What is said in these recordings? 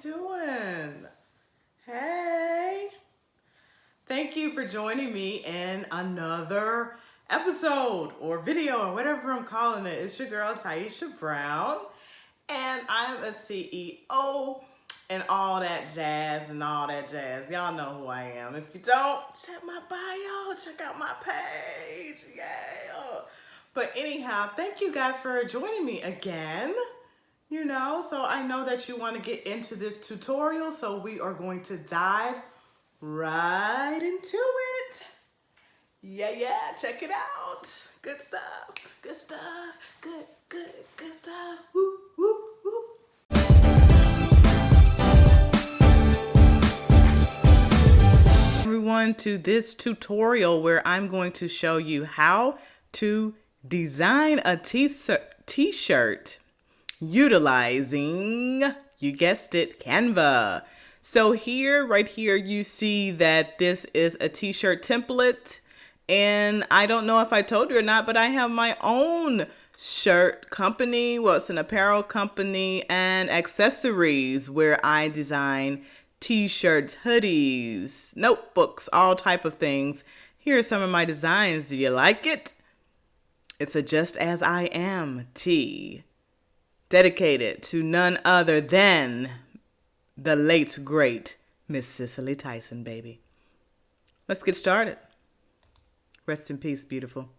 you doing? Hey. Thank you for joining me in another episode or video or whatever I'm calling it. It's your girl, Tyechia Brown, and I'm a CEO and all that jazz and all that jazz. Y'all know who I am. If you don't, check my bio, check out my page. Yeah. But anyhow, thank you guys for joining me again. So I know that you want to get into this tutorial, so we are going to dive right into it. Yeah, check it out. Good stuff, good stuff. Woo, woo, woo. Everyone to this tutorial where I'm going to show you how to design a t-shirt utilizing, you guessed it, Canva. So right here, you see that this is a t-shirt template. And I don't know if I told you or not, but I have my own shirt company. Well, it's an apparel company and accessories where I design t-shirts, hoodies, notebooks, all type of things. Here are some of my designs. Do you like it? It's a Just As I Am tee, dedicated to none other than the late, great Miss Cicely Tyson, baby. Let's get started. Rest in peace, beautiful.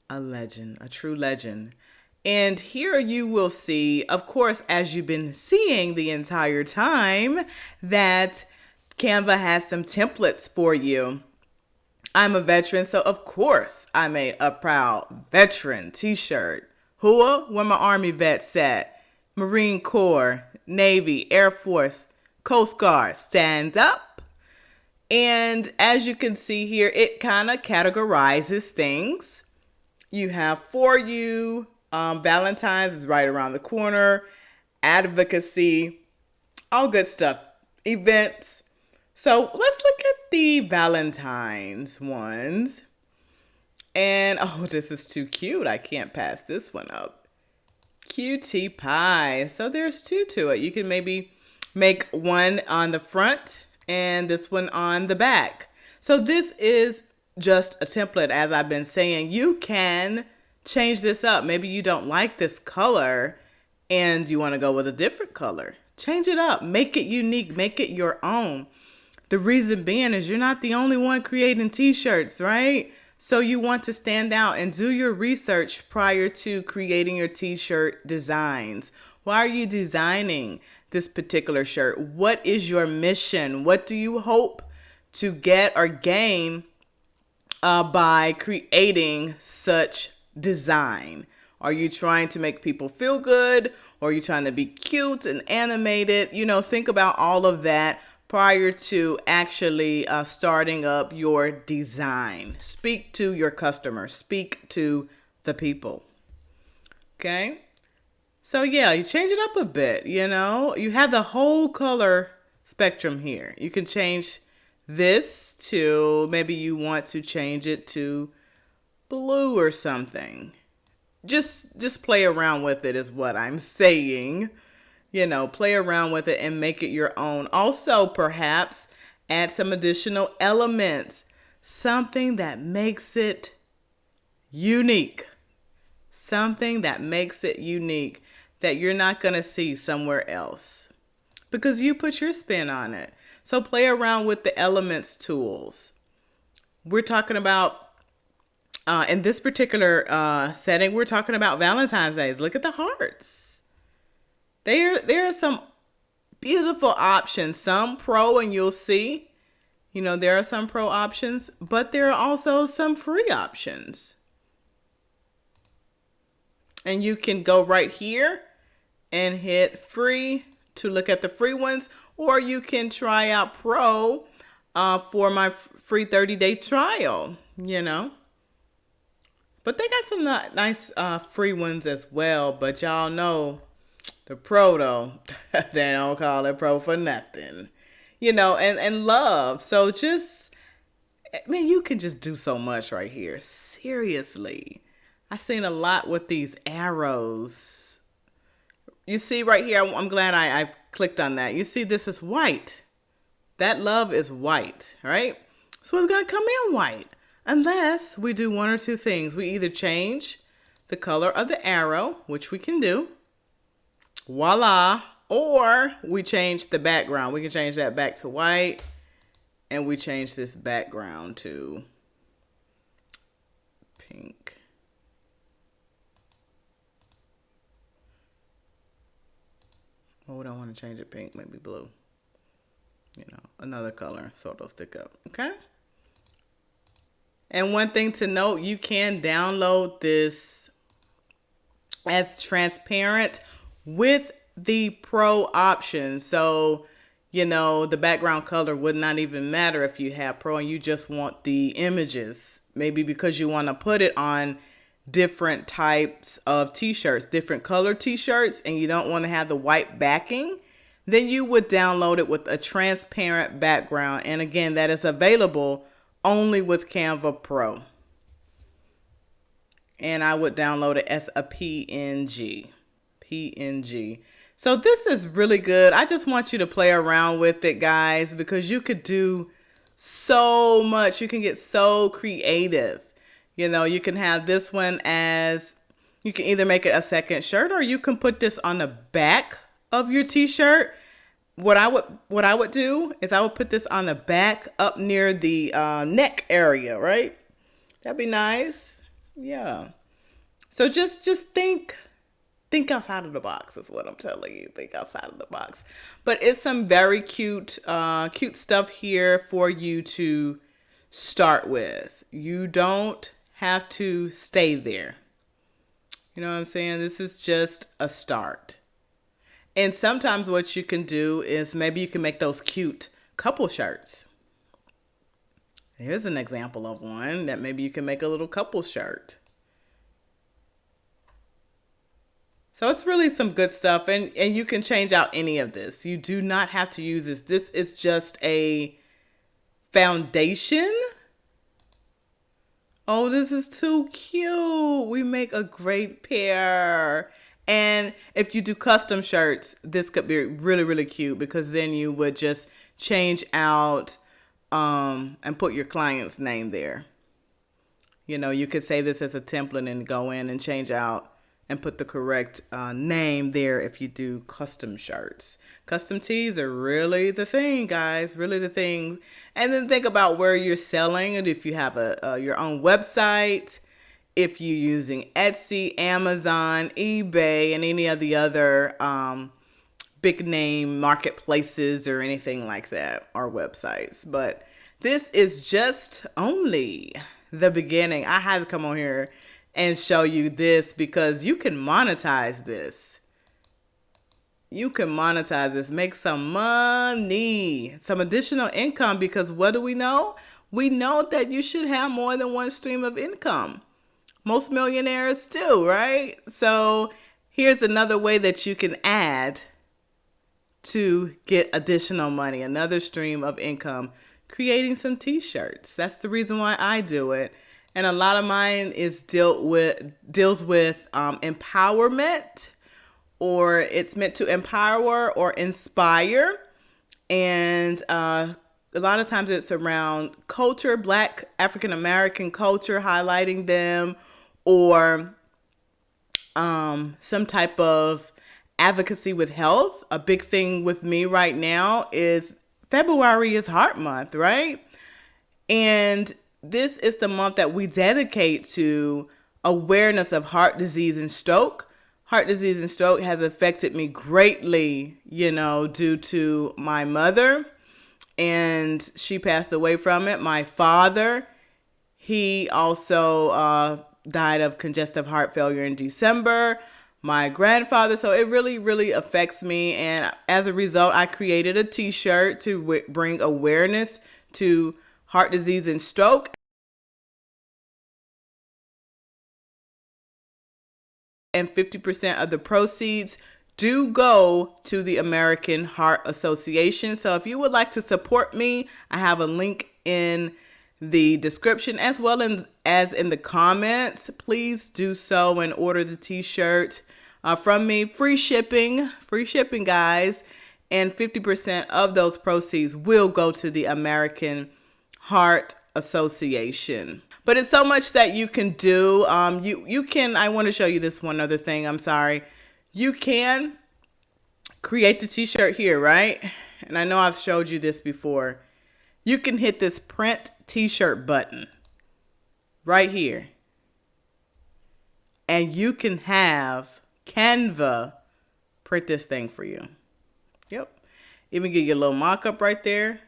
A legend, a true legend. And here you will see, of course, as you've been seeing the entire time, that Canva has some templates for you. I'm a veteran, so of course I made a proud veteran t-shirt. Where my Army vets at? Marine Corps, Navy, Air Force, Coast Guard, stand up. And as you can see here, it kind of categorizes things. You have For You, Valentine's is right around the corner, advocacy, all good stuff, events. So let's look at the Valentine's ones. And, oh, this is too cute. I can't pass this one up. Cutie pie. So there's two to it. You can maybe make one on the front and this one on the back. So this is just a template, as I've been saying. You can change this up. Maybe you don't like this color and you want to go with a different color. Change it up. Make it unique. Make it your own. The reason being is you're not the only one creating t-shirts, right? So you want to stand out and do your research prior to creating your t-shirt designs. Why are you designing this particular shirt? What is your mission? What do you hope to get or gain by creating such design? Are you trying to make people feel good? Or are you trying to be cute and animated? Think about all of that prior to actually starting up your design. Speak to your customer. Speak to the people. Okay? So yeah, you change it up a bit, You have the whole color spectrum here. You can change this to, maybe you want to change it to blue or something. Just play around with it is what I'm saying. Play around with it and make it your own. Also, perhaps add some additional elements. Something that makes it unique. Something that makes it unique that you're not going to see somewhere else. Because you put your spin on it. So play around with the elements tools. We're talking about, in this particular setting, we're talking about Valentine's Day. Look at the hearts. There are some beautiful options, some pro, and you'll see, there are some pro options, but there are also some free options. And you can go right here and hit free to look at the free ones, or you can try out pro for my free 30-day trial, But they got some nice free ones as well, but y'all know, the pro, though, they don't call it pro for nothing, and love. So you can just do so much right here. Seriously. I've seen a lot with these arrows. you see right here, I'm glad I clicked on that. You see this is white. That love is white, right? So it's going to come in white unless we do one or two things. We either change the color of the arrow, which we can do, voila, or we change the background. We can change that back to white, and we change this background to pink. Oh, we don't want to change it pink, maybe blue. You know, another color so it'll stick up, okay? And one thing to note, you can download this as transparent with the Pro option. So, you know, the background color would not even matter if you have Pro and you just want the images. Maybe because you want to put it on different types of t-shirts, different color t-shirts, and you don't want to have the white backing, then you would download it with a transparent background. And again, that is available only with Canva Pro. And I would download it as a PNG. So this is really good. I just want you to play around with it, guys, because you could do so much. You can get so creative. You know, you can have this one as, you can either make it a second shirt or you can put this on the back of your t-shirt. What I would do is I would put this on the back up near the neck area, right? That'd be nice. Yeah. So just think outside of the box is what I'm telling you. Think outside of the box. But it's some very cute stuff here for you to start with. You don't have to stay there. You know what I'm saying? This is just a start. And sometimes what you can do is maybe you can make those cute couple shirts. Here's an example of one that maybe you can make a little couple shirt. So it's really some good stuff, and you can change out any of this. You do not have to use this. This is just a foundation. Oh, this is too cute. We make a great pair. And if you do custom shirts, this could be really, really cute because then you would just change out and put your client's name there. You know, you could say this as a template and go in and change out and put the correct name there if you do custom shirts. Custom tees are really the thing, guys, really the thing. And then think about where you're selling and if you have your own website, if you're using Etsy, Amazon, eBay, and any of the other big name marketplaces or anything like that, or websites. But this is just only the beginning. I had to come on here and show you this because you can monetize this. You can monetize this, make some money, some additional income, because what do we know? We know that you should have more than one stream of income. Most millionaires do, right? So here's another way that you can add to get additional money, another stream of income, creating some t-shirts. That's the reason why I do it. And a lot of mine is deals with empowerment, or it's meant to empower or inspire. And a lot of times it's around culture, Black African American culture, highlighting them, or some type of advocacy with health. A big thing with me right now is February is Heart Month, right? And this is the month that we dedicate to awareness of heart disease and stroke. Heart disease and stroke has affected me greatly, you know, due to my mother, and she passed away from it. My father, he also died of congestive heart failure in December. My grandfather, so it really, really affects me. And as a result, I created a t-shirt to bring awareness to heart disease and stroke. And 50% of the proceeds do go to the American Heart Association. So if you would like to support me, I have a link in the description as well as in the comments. Please do so and order the t-shirt. from me. Free shipping, guys. And 50% of those proceeds will go to the American Heart Association. But it's so much that you can do. You can, I want to show you this one other thing. I'm sorry. You can create the t-shirt here, right? And I know I've showed you this before. You can hit this print t-shirt button right here. And you can have Canva print this thing for you. Yep. Even get your little mock-up right there.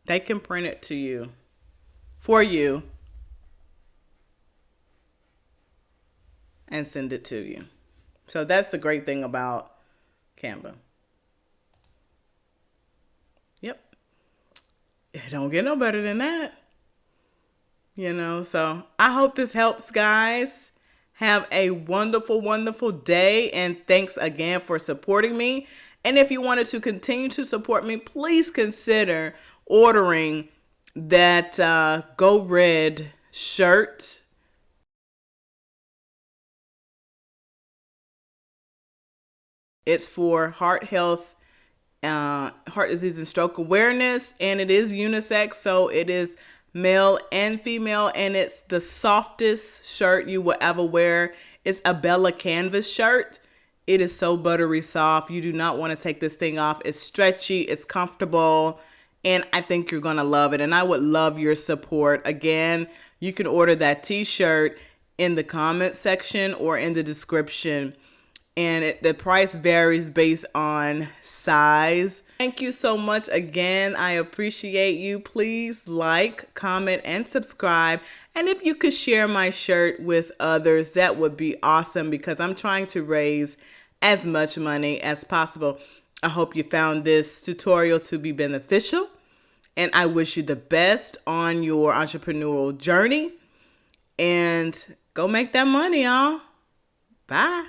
They can print it to you, for you, and send it to you. So that's the great thing about Canva. Yep. It don't get no better than that. You know, so I hope this helps, guys. Have a wonderful, wonderful day. And thanks again for supporting me. And if you wanted to continue to support me, please consider ordering that Go Red shirt. It's for heart health, heart disease and stroke awareness, and it is unisex, so it is male and female, and it's the softest shirt you will ever wear. It's a Bella canvas shirt. It is so buttery soft. You do not want to take this thing off. It's stretchy, it's comfortable, and I think you're going to love it, and I would love your support. Again, you can order that t-shirt in the comment section or in the description. And the price varies based on size. Thank you so much again. I appreciate you. Please like, comment, and subscribe. And if you could share my shirt with others, that would be awesome because I'm trying to raise as much money as possible. I hope you found this tutorial to be beneficial. And I wish you the best on your entrepreneurial journey. And go make that money, y'all. Bye.